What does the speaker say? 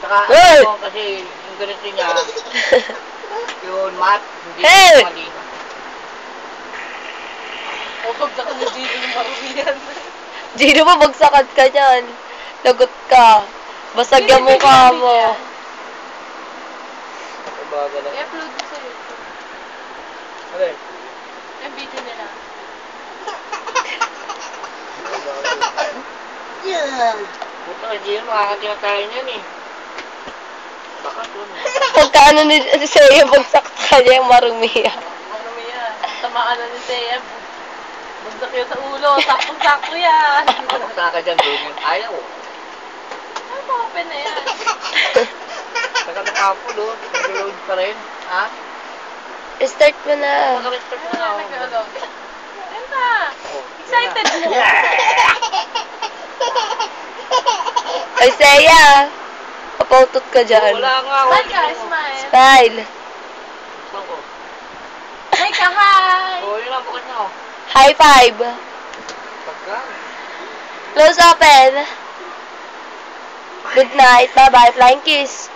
Saka, Hey! ano, kasi yung ganito niya, yung mat, hindi Hey! malino. Huwag ka na dito ng marumihan. Gino, mabagsakan ka dyan. Lagot ka. Basag yung mukha mo. Kumbaga lang. I-upload mo sa YouTube. Ano eh? Yung video nila. Puta, hindi yun, makakatingin tayo niyan eh. Baka doon. Pagkaano ni Seiya, bagsak ka niya yung marumihan. Marumihan. Tamaan na ni Seiya. Bagsak yun sa ulo. Sakto-sakto yan. Baka ka dyan doon yun. Ayaw. Ay, open na yan. Saka naka-upload doon. Nag-load pa rin. Ha? Start mo na. Naka-restart na ako. Nag-load. Yan na. Oh, Excited mo. Ay, Seiya. Papautot ka dyan. Wala nga. Smile ka, smile. Smile. Saan ko? Hi ka, hi. Oh, yun lang. Bukas na ako. High five. Pagka. Close open. Good night. Bye-bye. Flying kiss.